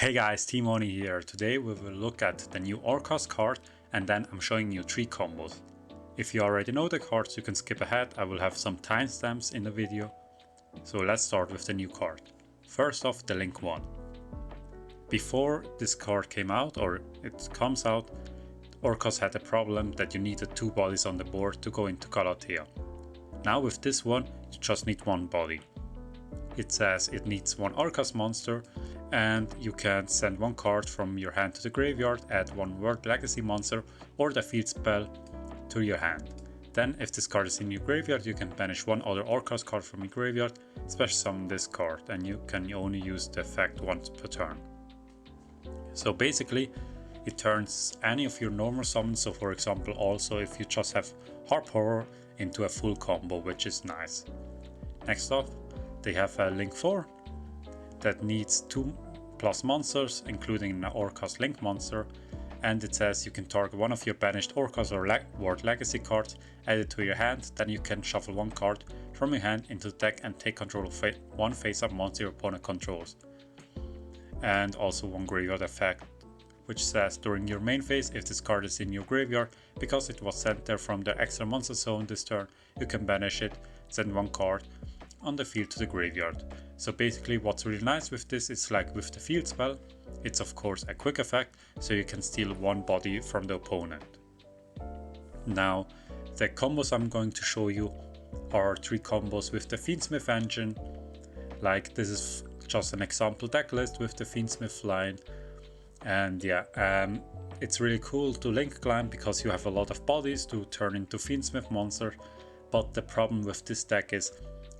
Hey guys, Team Oni here. Today we will look at the new Orcust card and then I'm showing you 3 combos. If you already know the cards you can skip ahead, I will have some timestamps in the video. So let's start with the new card. First off, the Link 1. Before this card came out, or it comes out, Orcust had a problem that you needed 2 bodies on the board to go into Galatea. Now with this one, you just need 1 body. It says it needs 1 Orcust monster and you can send 1 card from your hand to the graveyard, add 1 World Legacy monster or the field spell to your hand. Then if this card is in your graveyard you can banish 1 other Orcust card from your graveyard, special summon this card, and you can only use the effect once per turn. So basically it turns any of your normal summons, so for example also if you just have Harp Horror, into a full combo, which is nice. Next up they have a Link 4 that needs 2+ monsters, including an Orcust Link monster, and it says you can target 1 of your banished Orcust or World Legacy cards, add it to your hand, then you can shuffle 1 card from your hand into the deck and take control of 1 face-up monster your opponent controls. And also 1 graveyard effect, which says during your main phase, if this card is in your graveyard, because it was sent there from the extra monster zone this turn, you can banish it, send 1 card on the field to the graveyard. So basically what's really nice with this is, like with the field spell, it's of course a quick effect, so you can steal 1 body from the opponent. Now the combos I'm going to show you are 3 combos with the Fiendsmith engine. Like this is just an example deck list with the Fiendsmith line, and yeah, it's really cool to link climb because you have a lot of bodies to turn into Fiendsmith monsters. But the problem with this deck is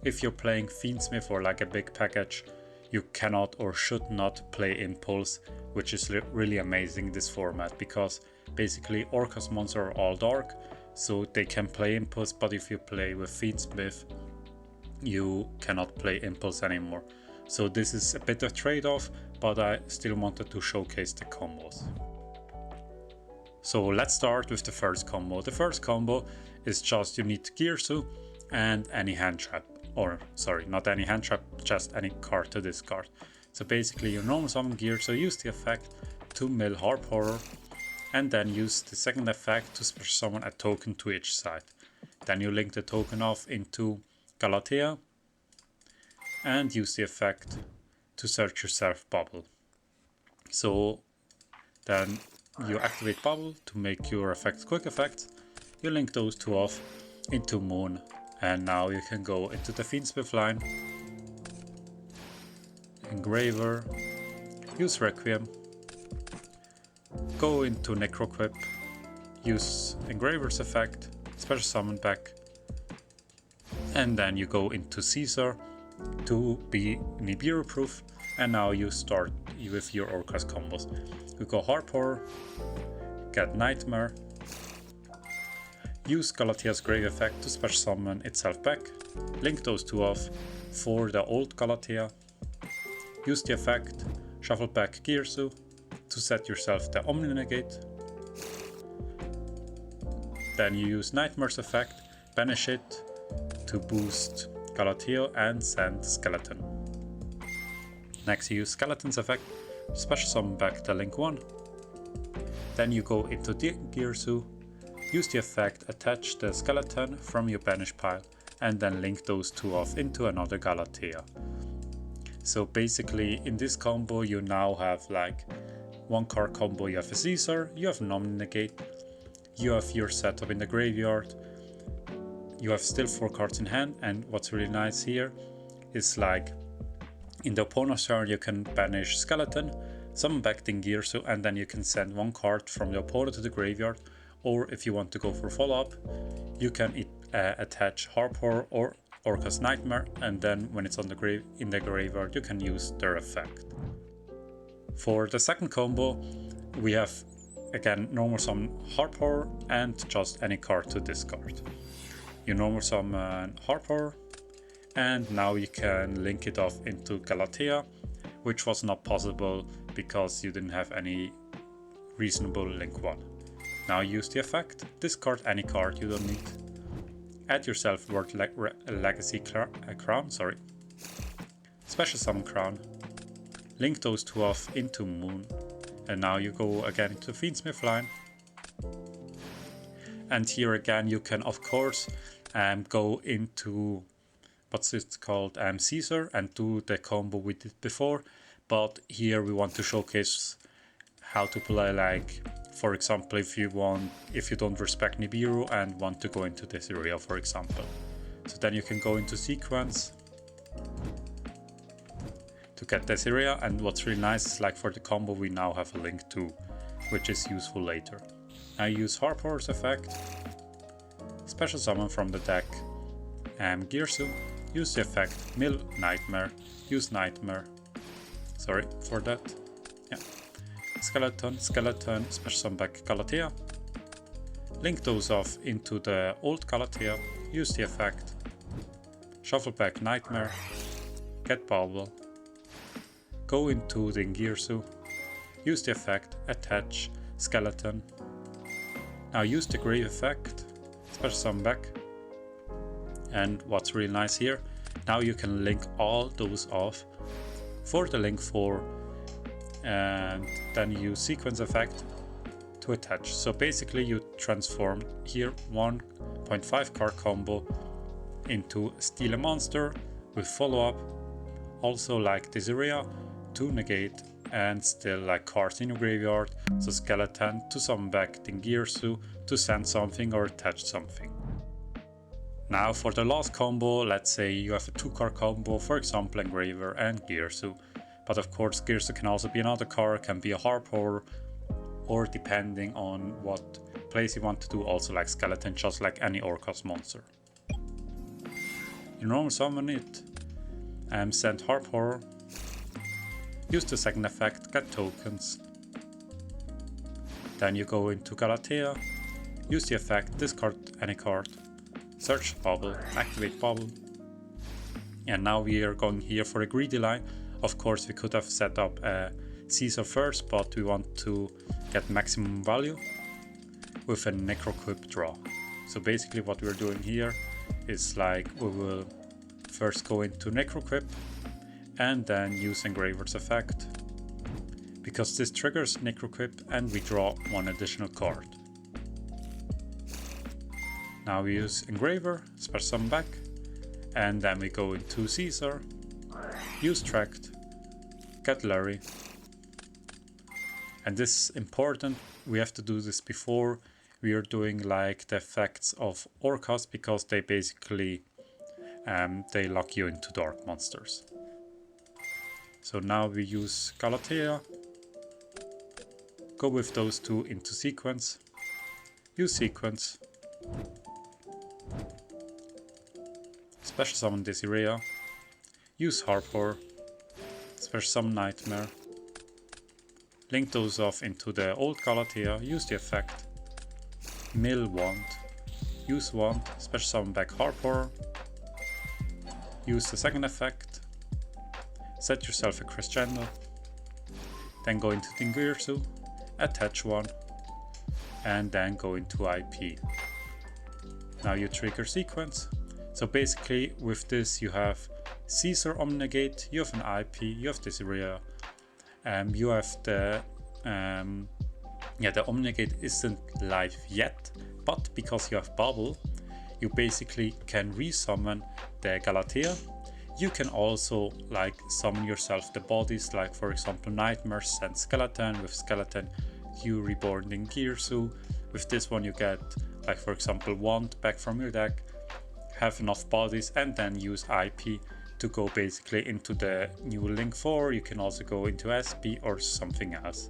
if you're playing Fiendsmith or like a big package, you cannot or should not play Impulse, which is really amazing in this format, because basically Orcust monsters are all dark, so they can play Impulse, but if you play with Fiendsmith, you cannot play Impulse anymore. So this is a bit of trade-off, but I still wanted to showcase the combos. So let's start with the first combo. The first combo is just you need Girsu and any hand trap. Or sorry, not any hand trap, just any card to discard. So basically you normal summon Girsu, use the effect to mill Harp Horror, and then use the second effect to special summon a token to each side. Then you link the token off into Galatea and use the effect to search yourself Bubble. So then you activate Bubble to make your effects quick effects, you link those 2 off into Moon, and now you can go into the Fiendsmith line, Engraver, use Requiem, go into Necroquip, use Engraver's effect, special summon back, and then you go into Caesar to be Nibiru proof, and now you start with your Orcust combos. You go Harp Horror, get Nightmare, use Galatea's Grave effect to special summon itself back, link those 2 off for the old Galatea, use the effect, shuffle back Girsu to set yourself the Omni Negate, then you use Nightmare's effect, banish it to boost Galatea and send Skeleton. Next you use Skeleton's effect, special summon back the Link 1, then you go into the Girsu, use the effect, attach the Skeleton from your banish pile, and then link those 2 off into another Galatea. So basically in this combo you now have like 1 card combo. You have a Caesar, you have an Omni Negate, you have your setup in the graveyard, you have still 4 cards in hand, and what's really nice here is like in the opponent's turn you can banish Skeleton, summon back the Girsu, and then you can send 1 card from the opponent to the graveyard. Or if you want to go for follow-up, you can attach Harp Horror or Orcust Nightmare, and then when it's on the in the graveyard you can use their effect. For the second combo we have again normal summon Harp Horror and just any card to discard. You normal summon Harp Horror, and now you can link it off into Galatea, which was not possible because you didn't have any reasonable Link 1. Now use the effect, discard any card you don't need, add yourself World Legacy Crown, special summon Crown, link those two off into Moon, and now you go again into the Fiendsmith line. And here again you can of course go into what's it called, Caesar, and do the combo we did before, but here we want to showcase how to play, like for example if you don't respect Nibiru and want to go into this area, for example. So then you can go into sequence to get this area, and what's really nice is like for the combo we now have a link to, which is useful later. I use Harp's effect, special summon from the deck, Girsu, use the effect, mill Nightmare, use Nightmare, sorry for that, yeah. Skeleton, special summon back Galatea, link those off into the old Galatea, use the effect, shuffle back Nightmare, get Bubble, go into the Girsu, use the effect, attach Skeleton. Now use the Grave effect, special summon back, and what's really nice here, now you can link all those off for the link 4, and then use sequence effect to attach. So basically you transform here 1.5 card combo into Steal a Monster with follow up, also like this area to negate, and still like cards in your graveyard, so Skeleton to summon back the Girsu to send something or attach something. Now for the last combo, let's say you have a 2-card combo, for example Engraver and Girsu, but of course Girsu can also be another card, can be a Harp, or depending on what plays you want to do, also like Skeleton, just like any Orcust monster. You normal summon it, send Harp, use the second effect, get tokens. Then you go into Galatea, use the effect, discard any card, search Bubble, activate Bubble. And now we are going here for a greedy line. Of course we could have set up a Caesar first, but we want to get maximum value with a Necroquip draw. So basically what we're doing here is like we will first go into Necroquip and then use Engraver's effect, because this triggers Necroquip and we draw one additional card. Now we use Engraver, special summon back, and then we go into Caesar, use Tract, get Larry. And this is important, we have to do this before we are doing like the effects of Orcust, because they basically they lock you into dark monsters. So now we use Galatea, go with those two into sequence, use sequence, special summon this area, use Harp, special summon Nightmare, link those off into the old Galatea, use the effect, mill Wand, use Wand, special summon back Harp, use the second effect, set yourself a Crescendo, then go into Girsu, attach one, and then go into IP. Now you trigger sequence. So basically with this you have Caesar Omnigate, you have an IP, you have this area, you have the the Omnigate isn't live yet, but because you have Bubble, you basically can resummon the Galatea. You can also like summon yourself the bodies, like for example Nightmare, send Skeleton, with Skeleton you reborn in Girsu. With this one you get like for example Wand back from your deck, have enough bodies, and then use IP to go basically into the new Link 4. You can also go into SP or something else.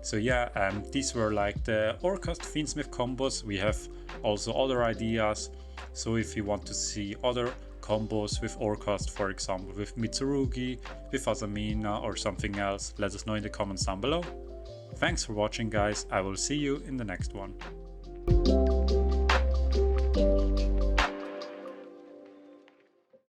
So yeah, these were like the Orcust Fiendsmith combos. We have also other ideas, so if you want to see other combos with Orcust, for example with Mitsurugi, with Azamina or something else, let us know in the comments down below. Thanks for watching guys, I will see you in the next one.